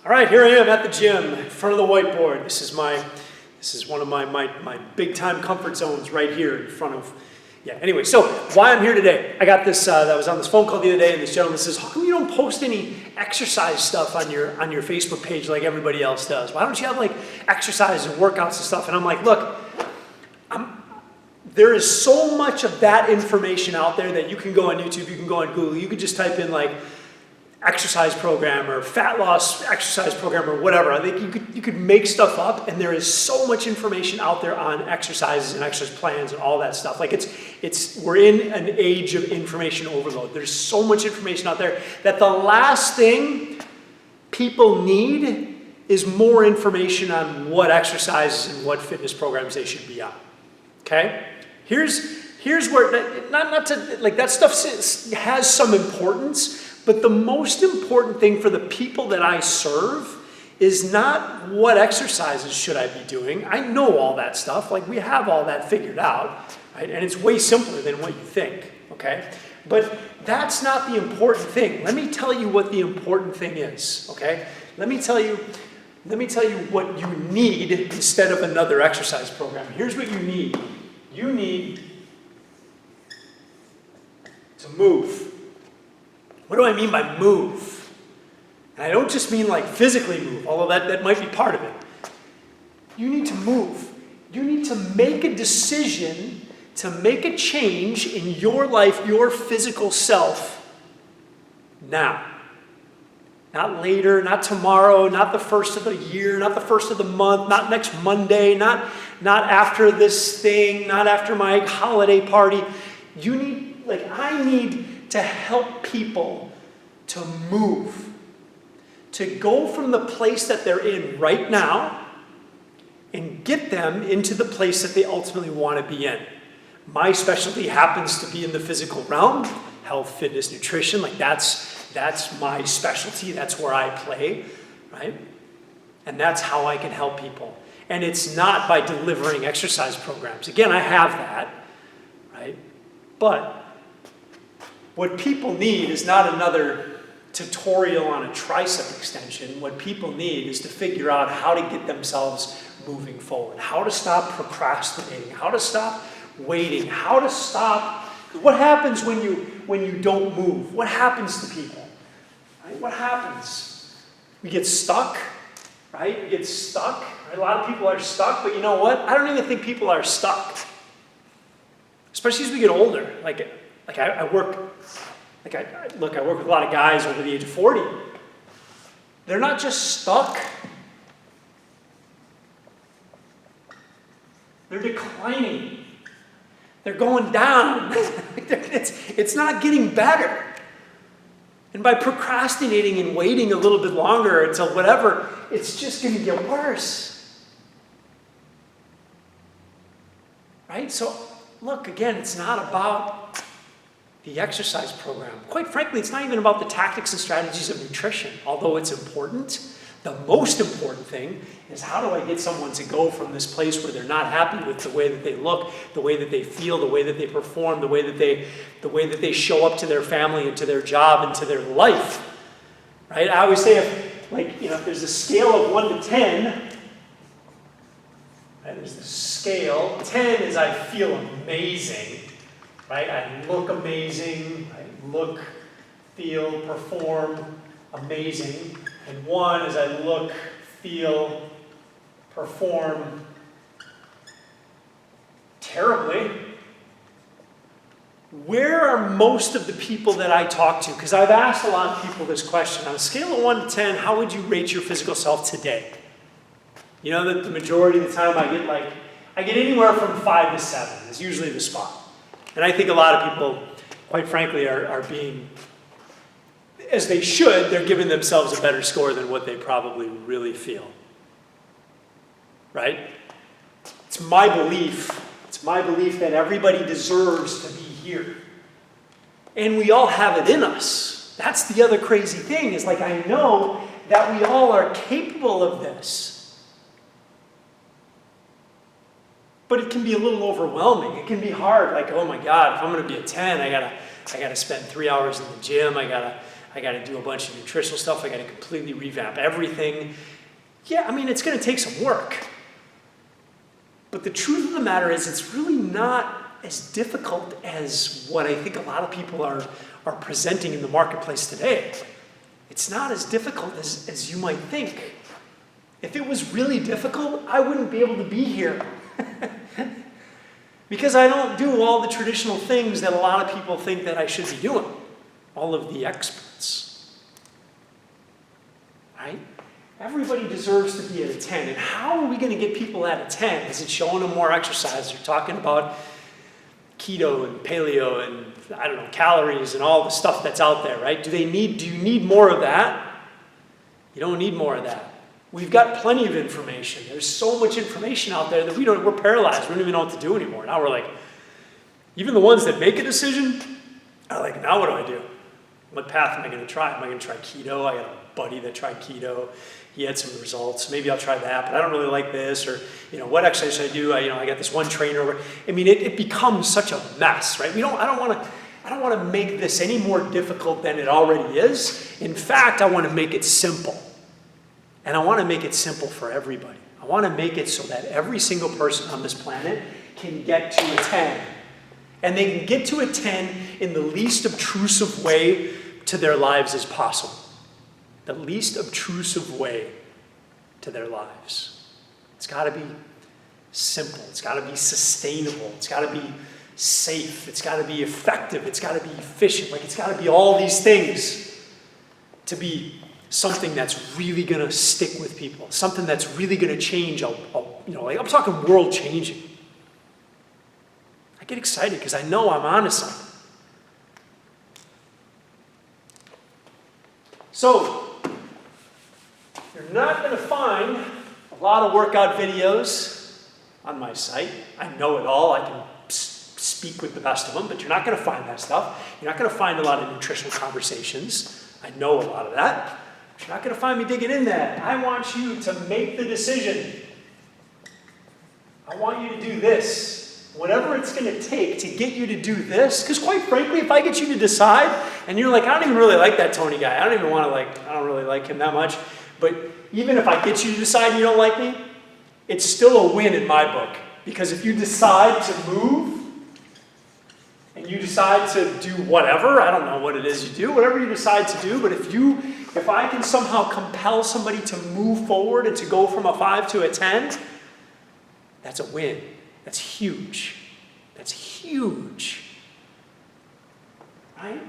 All right, here I am at the gym in front of the whiteboard. This is one of my big time comfort zones right here in front of, anyway, so why I'm here today. I got this, I was on this phone call the other day and this gentleman says, how come you don't post any exercise stuff on your Facebook page like everybody else does? Why don't you have like exercise and workouts and stuff? And I'm like, look, there is so much of that information out there that you can go on YouTube, you can go on Google, you could just type in like exercise program or fat loss exercise program or whatever. I think you could make stuff up, and there is so much information out there on exercises and exercise plans and all that stuff. Like we're in an age of information overload. There's so much information out there that the last thing people need is more information on what exercises and what fitness programs they should be on. Okay? Here's where, not to, like that stuff has some importance, but the most important thing for the people that I serve is not what exercises should I be doing. I know all that stuff, like we have all that figured out, right? And it's way simpler than what you think, okay? But that's not the important thing. Let me tell you what the important thing is, okay? Let me tell you what you need instead of another exercise program. Here's what you need. You need to move. What do I mean by move? And I don't just mean like physically move, although that might be part of it. You need to move. You need to make a decision to make a change in your life, your physical self, now. Not later, not tomorrow, not the first of the year, not the first of the month, not next Monday, not after this thing, not after my holiday party. I need to help people to move, to go from the place that they're in right now and get them into the place that they ultimately want to be in. My specialty happens to be in the physical realm, health, fitness, nutrition. Like that's my specialty. That's where I play, right? And that's how I can help people. And it's not by delivering exercise programs. Again, I have that, right? But what people need is not another tutorial on a tricep extension. What people need is to figure out how to get themselves moving forward, how to stop procrastinating, how to stop waiting, how to stop. What happens when you don't move? What happens to people? Right? What happens? We get stuck, right? We get stuck. Right? A lot of people are stuck, but you know what? I don't even think people are stuck, especially as we get older. I work with a lot of guys over the age of 40. They're not just stuck. They're declining. They're going down. It's not getting better. And by procrastinating and waiting a little bit longer until whatever, it's just going to get worse. Right? So, look, again, it's not about the exercise program. Quite frankly, it's not even about the tactics and strategies of nutrition, although it's important. The most important thing is, how do I get someone to go from this place where they're not happy with the way that they look, the way that they feel, the way that they perform, the way that they show up to their family and to their job and to their life, right? I always say, if there's a scale of 1 to 10, right, there's the scale. 10 is I feel amazing. Right? I look amazing. I look, feel, perform amazing. And 1 is I look, feel, perform terribly. Where are most of the people that I talk to? Because I've asked a lot of people this question. On a scale of 1 to 10, how would you rate your physical self today? You know that the majority of the time I get anywhere from 5 to 7 is usually the spot. And I think a lot of people, quite frankly, are being, as they should, they're giving themselves a better score than what they probably really feel. Right? It's my belief that everybody deserves to be here. And we all have it in us. That's the other crazy thing, is like I know that we all are capable of this. But it can be a little overwhelming. It can be hard. Like, oh my God, if I'm going to be a 10, I gotta spend 3 hours in the gym. I I got to do a bunch of nutritional stuff. I got to completely revamp everything. Yeah, I mean, it's going to take some work. But the truth of the matter is it's really not as difficult as what I think a lot of people are presenting in the marketplace today. It's not as difficult as you might think. If it was really difficult, I wouldn't be able to be here. Because I don't do all the traditional things that a lot of people think that I should be doing. All of the experts. Right? Everybody deserves to be at a 10. And how are we going to get people at a 10? Is it showing them more exercise? You're talking about keto and paleo and, I don't know, calories and all the stuff that's out there, right? Do you need more of that? You don't need more of that. We've got plenty of information. There's so much information out there that we're paralyzed. We don't even know what to do anymore. Now we're like, even the ones that make a decision are like, now what do I do? What path am I going to try? Am I going to try keto? I got a buddy that tried keto. He had some results. Maybe I'll try that, but I don't really like this. Or, what exercise should I do? I got this one trainer. I mean, it becomes such a mess, right? I don't want to make this any more difficult than it already is. In fact, I want to make it simple. And I want to make it simple for everybody. I want to make it so that every single person on this planet can get to a 10. And they can get to a 10 in the least obtrusive way to their lives as possible. The least obtrusive way to their lives. It's got to be simple. It's got to be sustainable. It's got to be safe. It's got to be effective. It's got to be efficient. It's got to be all these things to be something that's really going to stick with people. Something that's really going to change. I'm talking world changing. I get excited because I know I'm onto something. So, you're not going to find a lot of workout videos on my site. I know it all. I can speak with the best of them, but you're not going to find that stuff. You're not going to find a lot of nutritional conversations. I know a lot of that. But you're not going to find me digging in that. I want you to make the decision. I want you to do this. Whatever it's going to take to get you to do this, because quite frankly, if I get you to decide, and you're like, I don't even really like that Tony guy. I don't really like him that much. But even if I get you to decide you don't like me, it's still a win in my book. Because if you decide to move, and you decide to do whatever, I don't know what it is you do, whatever you decide to do, but if I can somehow compel somebody to move forward and to go from a 5 to a 10, that's a win. That's huge. That's huge. Right?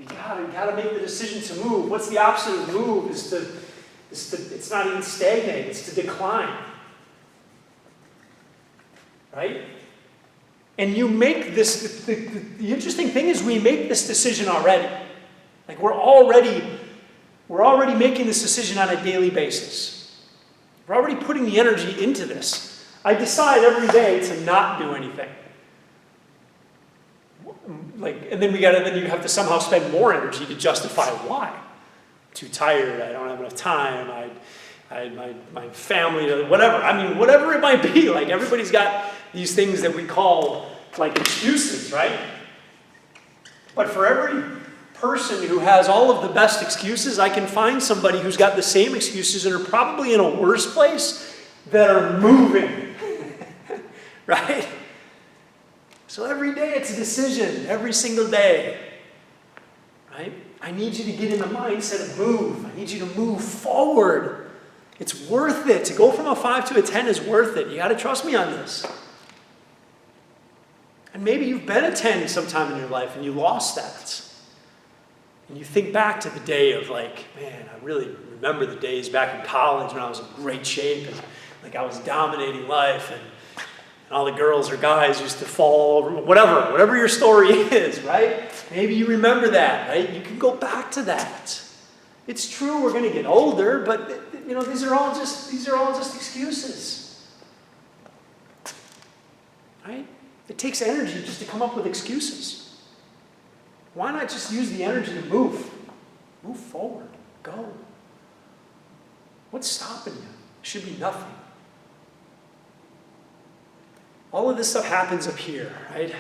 You gotta make the decision to move. What's the opposite of move? It's not even stagnate, it's to decline. Right? And you make this, the interesting thing is we make this decision already. Like we're already making this decision on a daily basis. We're already putting the energy into this. I decide every day to not do anything. And then you have to somehow spend more energy to justify why. I'm too tired, I don't have enough time, my family, whatever. I mean, whatever it might be. Like everybody's got these things that we call like excuses, right? But for every person who has all of the best excuses, I can find somebody who's got the same excuses and are probably in a worse place that are moving. Right? So every day it's a decision, every single day. Right? I need you to get in the mindset of move. I need you to move forward. It's worth it. To go from a 5 to a 10 is worth it. You got to trust me on this. And maybe you've been a 10 sometime in your life and you lost that. And you think back to the day of like, man, I really remember the days back in college when I was in great shape and like I was dominating life and all the girls or guys used to fall, whatever your story is, right? Maybe you remember that, right? You can go back to that. It's true we're going to get older, but these are all just excuses. Right? It takes energy just to come up with excuses. Why not just use the energy to move? Move forward. Go. What's stopping you? It should be nothing. All of this stuff happens up here, right?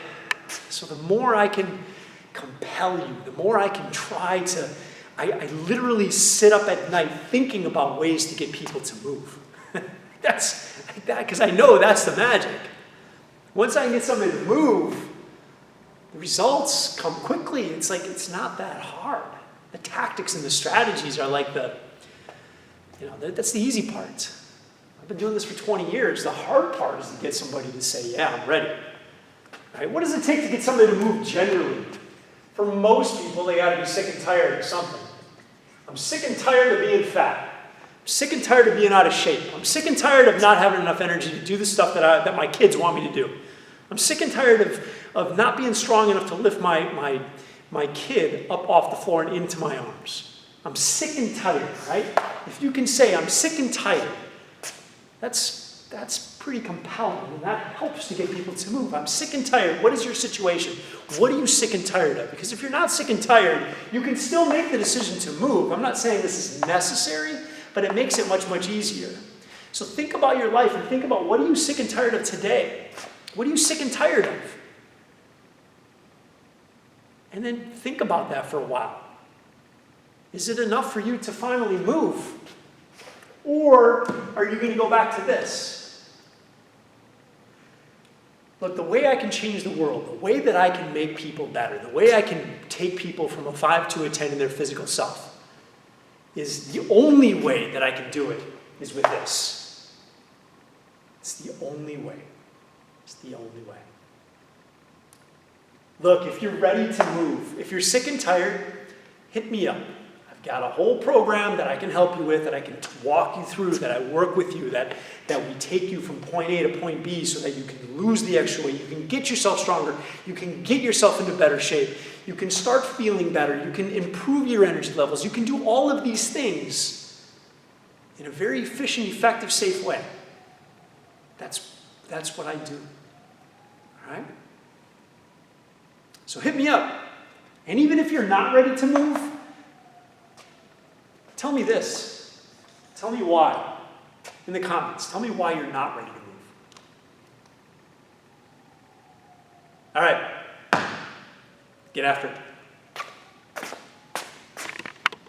So the more I can compel you, the more I can try to I literally sit up at night thinking about ways to get people to move. That's like that, because I know that's the magic. Once I can get somebody to move, the results come quickly. It's like, it's not that hard. The tactics and the strategies are like that's the easy part. I've been doing this for 20 years. The hard part is to get somebody to say, yeah, I'm ready. Right? What does it take to get somebody to move generally? For most people, they got to be sick and tired of something. I'm sick and tired of being fat. I'm sick and tired of being out of shape. I'm sick and tired of not having enough energy to do the stuff that my kids want me to do. I'm sick and tired of not being strong enough to lift my kid up off the floor and into my arms. I'm sick and tired, right? If you can say, I'm sick and tired, that's pretty compelling, and that helps to get people to move. I'm sick and tired. What is your situation? What are you sick and tired of? Because if you're not sick and tired, you can still make the decision to move. I'm not saying this is necessary, but it makes it much, much easier. So think about your life and think about, what are you sick and tired of today? What are you sick and tired of? And then think about that for a while. Is it enough for you to finally move? Or are you going to go back to this? Look, the way I can change the world, the way that I can make people better, the way I can take people from a 5 to a 10 in their physical self, is the only way that I can do it is with this. It's the only way. It's the only way. Look, if you're ready to move, if you're sick and tired, hit me up. I've got a whole program that I can help you with, that I can walk you through, that I work with you, that we take you from point A to point B so that you can lose the extra weight, you can get yourself stronger, you can get yourself into better shape, you can start feeling better, you can improve your energy levels, you can do all of these things in a very efficient, effective, safe way. That's what I do. All right? So hit me up. And even if you're not ready to move, tell me this. Tell me why in the comments. Tell me why you're not ready to move. All right. Get after it.